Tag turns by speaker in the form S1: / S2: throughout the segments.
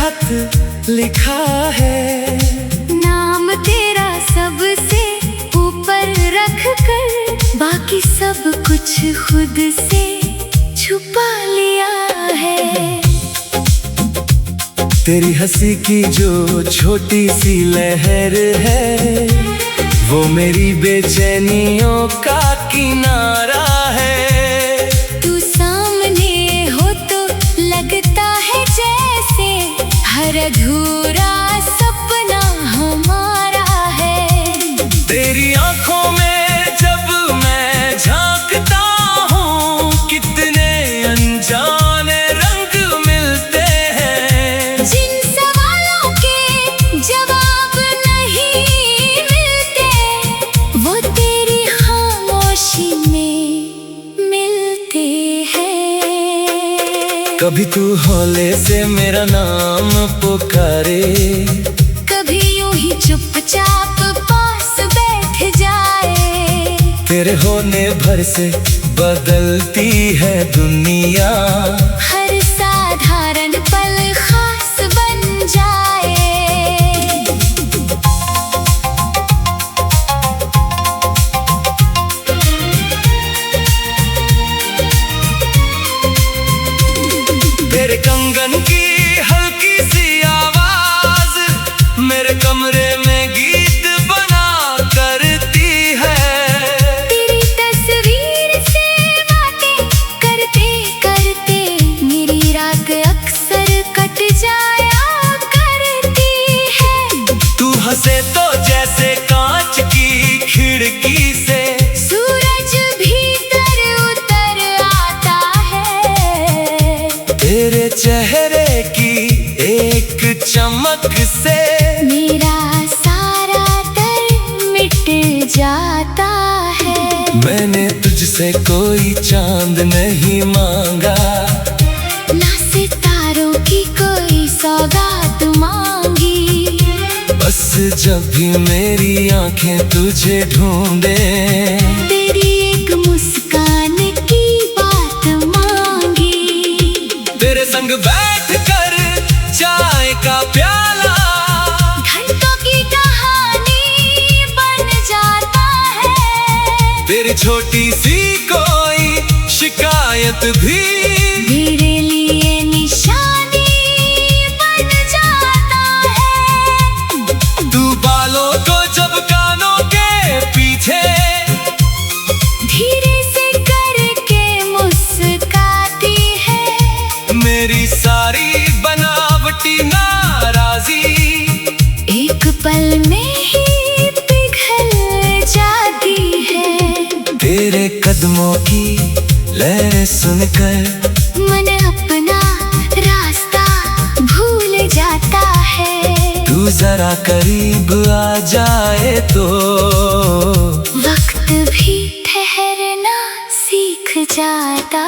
S1: खत लिखा है,
S2: नाम तेरा सबसे ऊपर रख कर बाकी सब कुछ खुद से छुपा लिया है।
S1: तेरी हंसी की जो छोटी सी लहर है, वो मेरी बेचैनियों का किनारा है।
S2: तू सामने हो तो लगता है जैसे हर अधूरा सपना हमारा है।
S1: तेरी आंखों में जब मैं झांकता हूँ, कितने अनजाने रंग मिलते हैं।
S2: जिन सवालों के जवाब नहीं मिलते, वो तेरी खामोशी में मिलते हैं।
S1: कभी तू हौले से मेरा नाम पुकारे,
S2: कभी यूं ही चुपचाप पास बैठ जाए।
S1: तेरे होने भर से बदलती है दुनिया,
S2: हर साधारण पल खास बन जाए।
S1: तेरे कंगन की हल्की सी आवाज मेरे कमरे में गीत बना करती है।
S2: तेरी तस्वीर से बातें करते करते मेरी रात अक्सर कट जाया करती है।
S1: तू हंसे तो जैसे कांच की खिड़की से
S2: सूरज भीतर उतर आता है।
S1: तेरे चेहरे की एक चमक से
S2: मेरा सारा डर मिट जाता है।
S1: मैंने तुझसे कोई चांद नहीं मांगा,
S2: ना सितारों की कोई सौगात मांगी।
S1: बस जब भी मेरी आंखें तुझे ढूंढे,
S2: तेरी एक मुस्कान की बात मांगी।
S1: तेरे संग बैठकर चाय का प्याला
S2: घंटों की कहानी बन जाता है।
S1: तेरी छोटी सी कोई शिकायत भी
S2: मेरे लिए निशानी बन जाता है।
S1: तू बालों को जब कानों के पीछे
S2: धीरे से करके मुस्काती है।
S1: मेरी सारी बनावटी नाराजी
S2: एक पल में ही पिघल जाती है।
S1: तेरे कदमों की लय सुनकर
S2: मन अपना रास्ता भूल जाता है।
S1: तू जरा करीब आ जाए तो
S2: वक्त भी ठहरना सीख जाता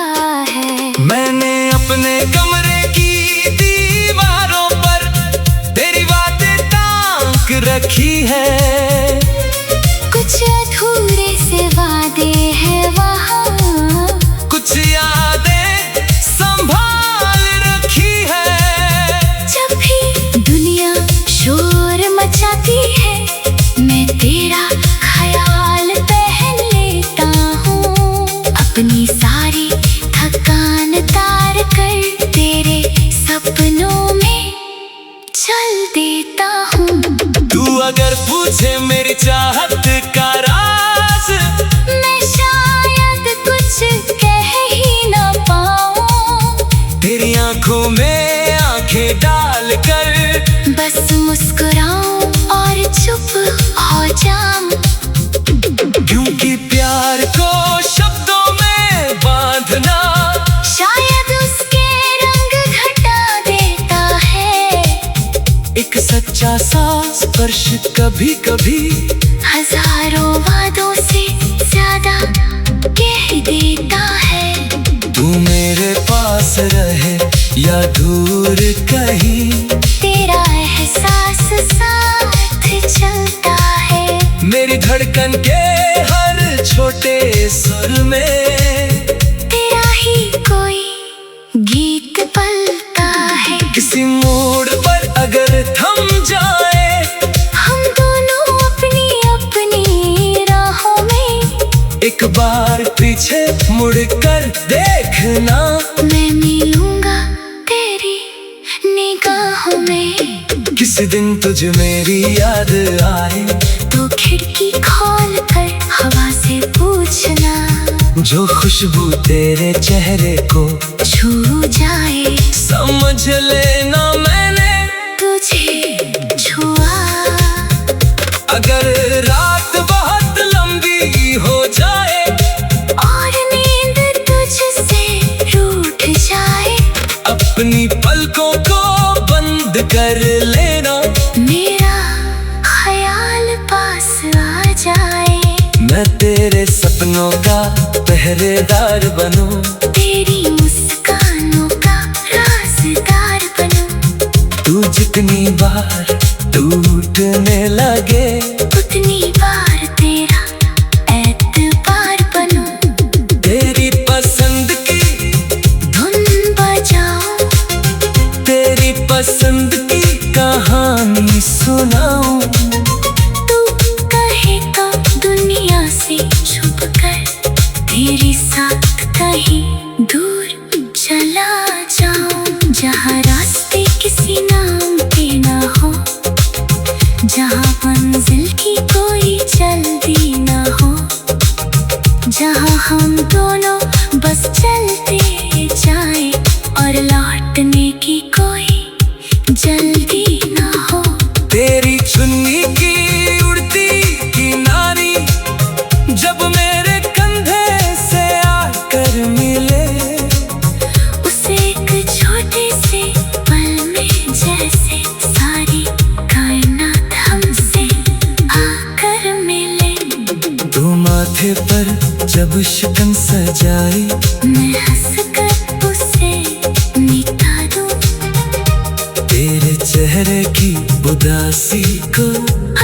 S2: है।
S1: मैंने अपने कमरे की दीवारों पर तेरी बातें टांग रखी है।
S2: कुछ अधूरे से वादे हैं वहाँ,
S1: कुछ यादें संभाल रखी है।
S2: जब भी दुनिया शोर मचाती है, मैं तेरा ख्याल पहन लेता हूँ। अपनी सारी थकान तार कर तेरे सपनों में चल देता हूँ।
S1: तू अगर पूछे मेरी चाहत का राज,
S2: मैं शायद कुछ कह ही ना पाऊँ।
S1: तेरी आंखों में आंखें डाल कर
S2: बस मुस्कुराऊं और चुप हो जाऊं।
S1: क्योंकि प्यार को शब्दों में बांधना
S2: शायद उसके रंग घटा देता है।
S1: एक सच्चा सा स्पर्श कभी कभी
S2: हजारों वादों से ज्यादा कह देता है।
S1: तू मेरे पास रहे या दूर कहीं,
S2: तेरा एहसास साथ चलता है।
S1: मेरी धड़कन के हर छोटे सुर में
S2: तेरा ही कोई गीत पलता है।
S1: किसी मोड़ पर मुड़कर देखना,
S2: मैं मिलूंगा तेरी निगाहों में।
S1: किस दिन तुझे मेरी याद आए
S2: तो खिड़की खोल कर हवा से पूछना,
S1: जो खुशबू तेरे चेहरे को
S2: छू जाए।
S1: समझ लेना मैंने
S2: तुझे छुआ।
S1: अगर रात बहुत लंबी हो जाए
S2: और नींद तुझसे रूठ जाए,
S1: अपनी पलकों को बंद कर लेना,
S2: मेरा ख्याल पास आ जाए।
S1: मैं तेरे सपनों का पहरेदार बनूं,
S2: तेरी मुस्कानों का राज़दार बनूं।
S1: तू जितनी बार टूटने लगे
S2: उतनी बार तेरा एतबार बनूं।
S1: तेरी पसंद की
S2: धुन बजाऊं,
S1: तेरी पसंद की कहानी सुनाऊं।
S2: तू कहेगा दुनिया से छुप कर, तेरे साथ कहीं दूर चला जाऊं। जहाँ रास्ते किसी नाम के ना हो, जहाँ मंजिल की कोई जल्दी ना हो, जहाँ हम दोनों बस चलते जाएं और लौटने की कोई जल्दी ना हो।
S1: तेरी चुन्नी की उड़ती किनारी जब मेरे कंधे से आकर मिले,
S2: उसे एक छोटे से पल में जैसे सारी कायनात हमसे आकर मिले।
S1: तू माथे पर जब शिकन सजाई,
S2: मैं हंसकर उसे मिटा दूं,
S1: तेरे चेहरे की उदासी को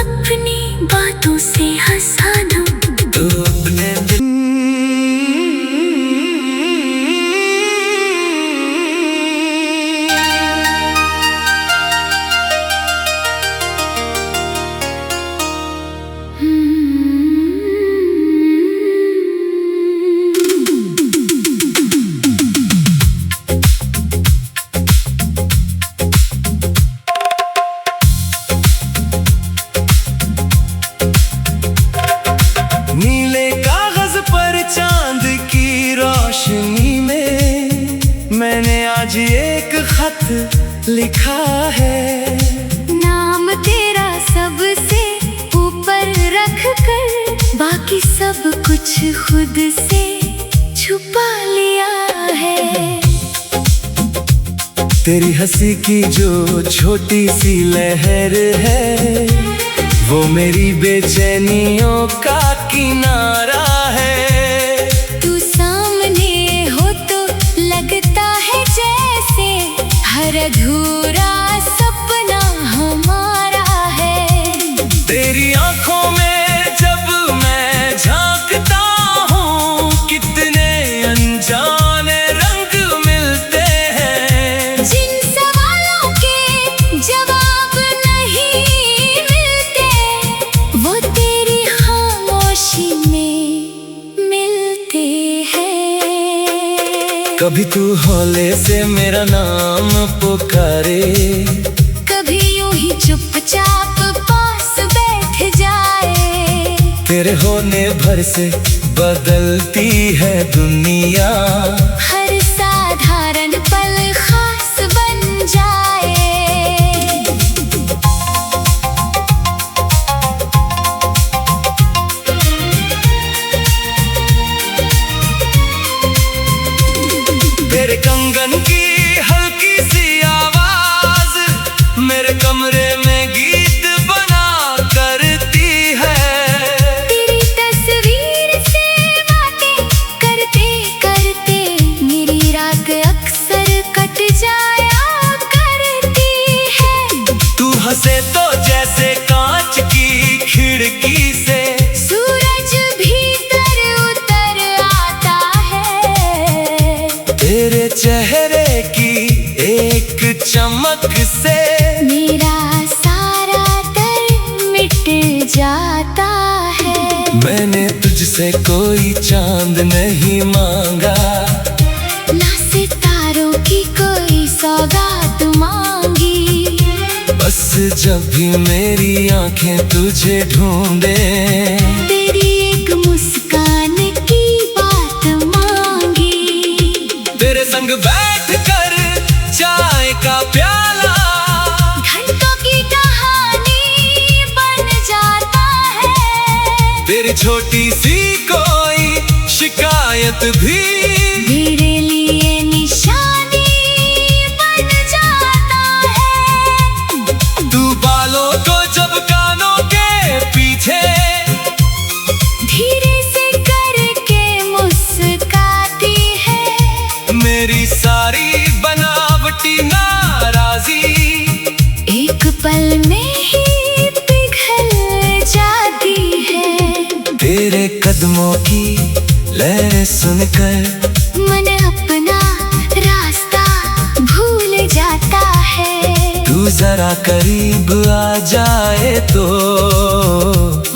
S2: अपनी बातों से हंसा दूं।
S1: तू अपने दिल नीले कागज पर चांद की रोशनी में मैंने आज एक खत लिखा है।
S2: नाम तेरा सबसे ऊपर रख कर, बाकी सब कुछ खुद से छुपा लिया है।
S1: तेरी हंसी की जो छोटी सी लहर है, वो मेरी बेचैनियों का किनारा है।
S2: तू सामने हो तो लगता है जैसे हर अधूरा सपना हमारा है।
S1: तेरी आंखों में जब मैं झांकता हूँ, कितने अनजाने रंग मिलते हैं।
S2: जिन सवालों के जवाब नहीं मिलते, वो तेरी खामोशी में मिलते हैं।
S1: कभी तू हौले से मेरा नाम पुकारे,
S2: कभी यूं ही चुपचाप पास बैठ जाए।
S1: तेरे होने भर से बदलती है दुनिया,
S2: हर साधारण पल खास बन जाए।
S1: तेरे कंगन की हल्की सी आवाज मेरे कमरे में गीत बना करती है।
S2: तेरी तस्वीर से बातें करते करते मेरी रात अक्सर कट जाया करती है।
S1: तू हंसे तो जैसे कांच की खिड़की से
S2: सूरज भीतर उतर आता है।
S1: तेरे चेहरे की एक चमक से
S2: मेरा सारा डर मिट जाता है।
S1: मैंने तुझसे तुझसे कोई चांद नहीं मांगा,
S2: ना सितारों की कोई सौगात मांगी।
S1: बस जब भी मेरी आंखें तुझे ढूंढे,
S2: तेरी एक मुस्कान की बात मांगी।
S1: तेरे संग बैठ कर चाय का प्याला
S2: घंटों की कहानी बन जाता है।
S1: तेरी छोटी सी कोई शिकायत भी
S2: मेरे लिए निशानी बन जाता है।
S1: तू बालों को जब कानों के पीछे
S2: धीरे से करके मुस्काती है।
S1: मेरी सारी बनावटी नाराजी
S2: एक पल में ही पिघल जाती है।
S1: तेरे कदमों की लय सुनकर
S2: मन अपना रास्ता भूल जाता है।
S1: तू जरा करीब आ जाए तो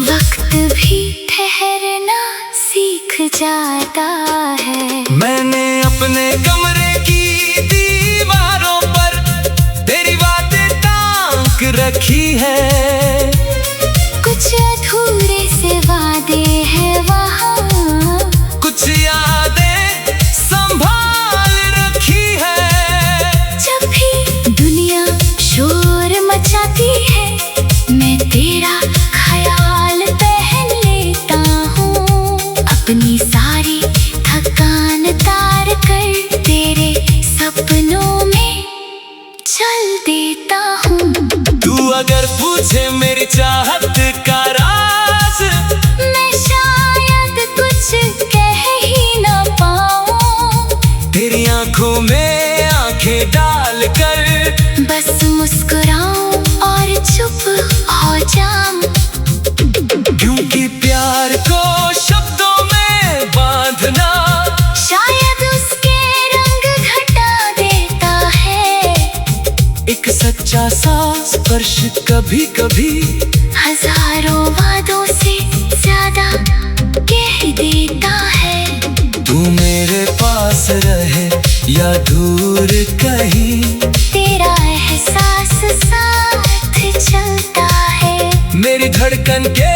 S2: वक्त भी ठहरना सीख जाता है।
S1: मैंने अपने कमरे की दीवारों पर तेरी बातें टांग रखी है।
S2: कुछ अधूरे से वादे हैं वहाँ,
S1: कुछ यादें संभाल रखी है।
S2: जब भी दुनिया शोर मचाती है, मैं तेरा ख्याल पहन लेता हूँ। अपनी सारी थकान तार कर तेरे सपनों में चल देता हूँ।
S1: तू अगर पूछे मेरी चाहत का राज,
S2: मैं शायद कुछ कह ही ना पाऊँ।
S1: तेरी आंखों में आंखें डाल कर
S2: बस मुस्कुराऊं और चुप हो जाऊं।
S1: क्योंकि प्यार को शब्दों में बांधना
S2: शायद उसके रंग घटा देता है।
S1: एक सच्चा सा स्पर्श कभी कभी
S2: हजारों वादों से ज्यादा कह देता है।
S1: तू मेरे पास रहे या दूर कहीं,
S2: तेरा एहसास साथ चलता है।
S1: मेरी धड़कन के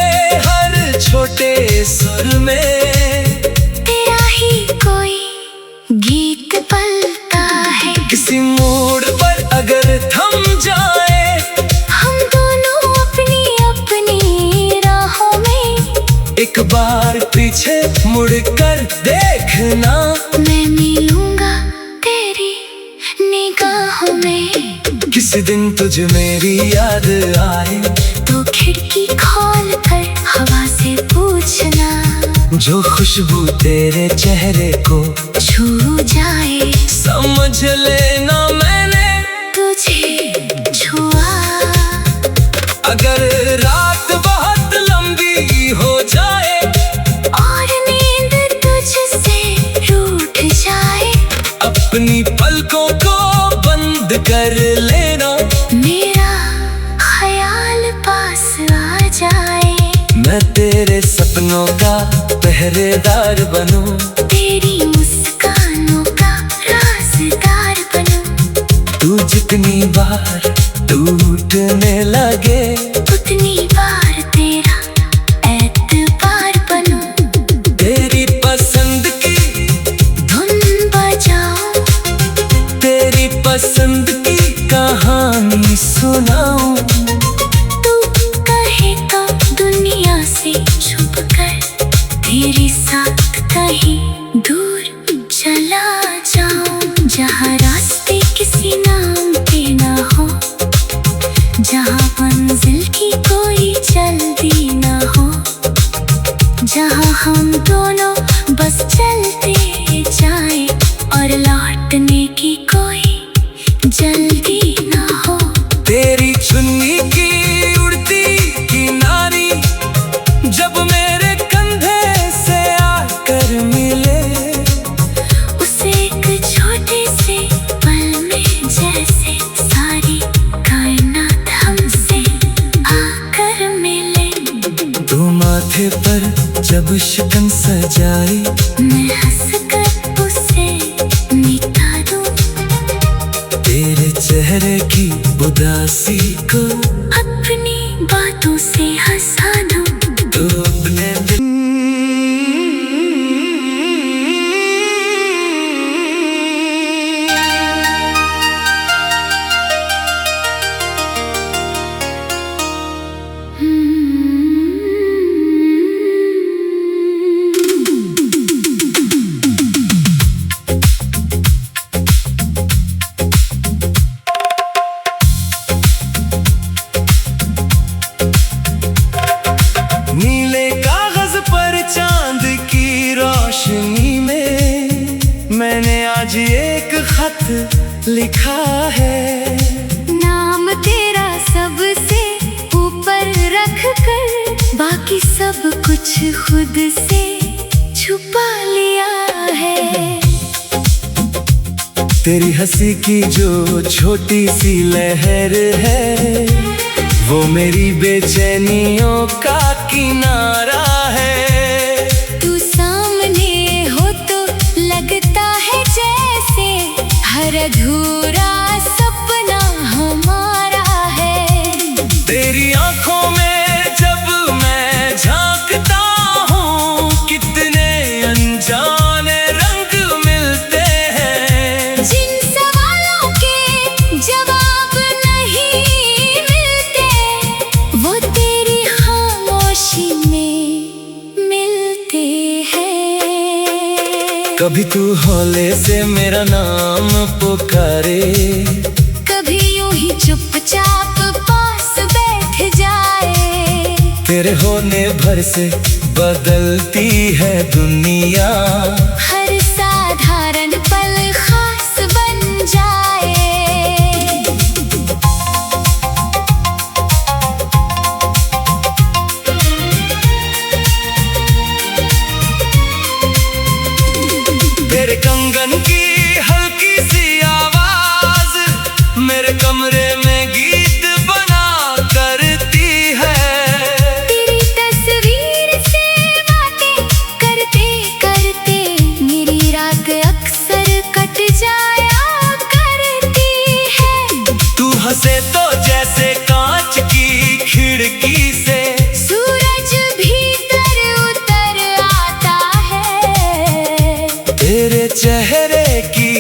S1: हर छोटे सुर में
S2: तेरा ही कोई गीत पलता है।
S1: किसी मोड़ पर अगर थम जाए,
S2: हम दोनों अपनी अपनी राहों में
S1: एक बार पीछे मुड़ कर देखना।
S2: मैं मिलूंगा तेरी निगाहों में।
S1: किसी दिन तुझे मेरी याद आए,
S2: तो खिड़की खोल कर हवा से पूछना।
S1: जो खुशबू तेरे चेहरे को
S2: छू जाए,
S1: समझ लेना मैंने
S2: तुझे छुआ।
S1: अगर रात बहुत लंबी हो जाए
S2: और नींद तुझसे रूठ जाए,
S1: अपनी पलकों को बंद कर लेना।
S2: मेरा ख्याल पास आ जाए।
S1: मैं तेरे सपनों का पहरेदार बनूं,
S2: तेरी मुस्कानों का राज़दार बनूं।
S1: तू जितनी बार टूटने लगे,
S2: उतनी बार तेरा एतबार बनूं।
S1: तेरी पसंद की
S2: धुन बजाऊं,
S1: तेरी पसंद की कहानी सुनाऊं।
S2: तू कहे तो दुनिया से छुप कर तेरे साथ कहीं दूर चला जाऊं। जहाँ रास्ते किसी नाम के ना हो, जहाँ मंजिल की कोई जल्दी ना हो, जहाँ हम दोनों बस चलते जाएं और लौटने की कोई जल्दी ना हो।
S1: तेरी चुन्नी की उड़ती किनारी जब मेरे कंधे से आकर मिले,
S2: उसे एक छोटे से पल में जैसे सारी कायनात हमसे आकर मिले।
S1: तू माथे पर जब शिकन उदासी को
S2: अपनी बातों से हंसा दूं।
S1: तू अपने दिल नीले कागज पर चांद की रोशनी में मैंने आज एक खत लिखा है।
S2: नाम तेरा सबसे ऊपर रख कर बाकी सब कुछ खुद से छुपा लिया है।
S1: तेरी हंसी की जो छोटी सी लहर है वो मेरी बेचैनियों का किनारा है।
S2: तू सामने हो तो लगता है जैसे हर अधूरा सपना हमारा है।
S1: तेरी आंखों में जब मैं झांकता हूँ कितने अनजाने रंग मिलते हैं।
S2: जिन सवालों के जवाब नहीं मिलते वो तेरी खामोशी में मिलते हैं।
S1: कभी तू हौले से मेरा नाम पुकारे,
S2: कभी यूं ही चुपचाप पास बैठ जाए।
S1: तेरे होने भर से बदलती है दुनिया।
S2: हर साधारण पल खास बन जाए।
S1: तेरे कंगन की हल्की सी आवाज मेरे कमरे में गीत बना करती है।
S2: तेरी तस्वीर से बातें करते करते मेरी रात अक्सर कट जाया करती है।
S1: तू हंसे तो जैसे कांच की खिड़की से
S2: सूरज भीतर उतर आता है।
S1: तेरे चेहरे की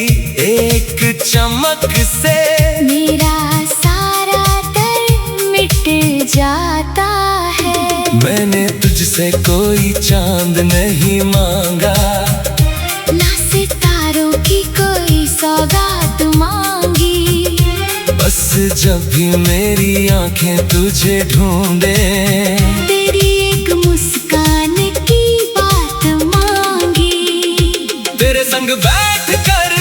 S1: एक चमक से
S2: मेरा सारा डर मिट जाता है।
S1: मैंने तुझसे कोई चांद नहीं मांगा,
S2: ना सितारों की कोई सौगात मांगी।
S1: बस जब भी मेरी आंखें तुझे ढूंढे
S2: तेरी एक मुस्कान की बात मांगी।
S1: तेरे संग बैठ कर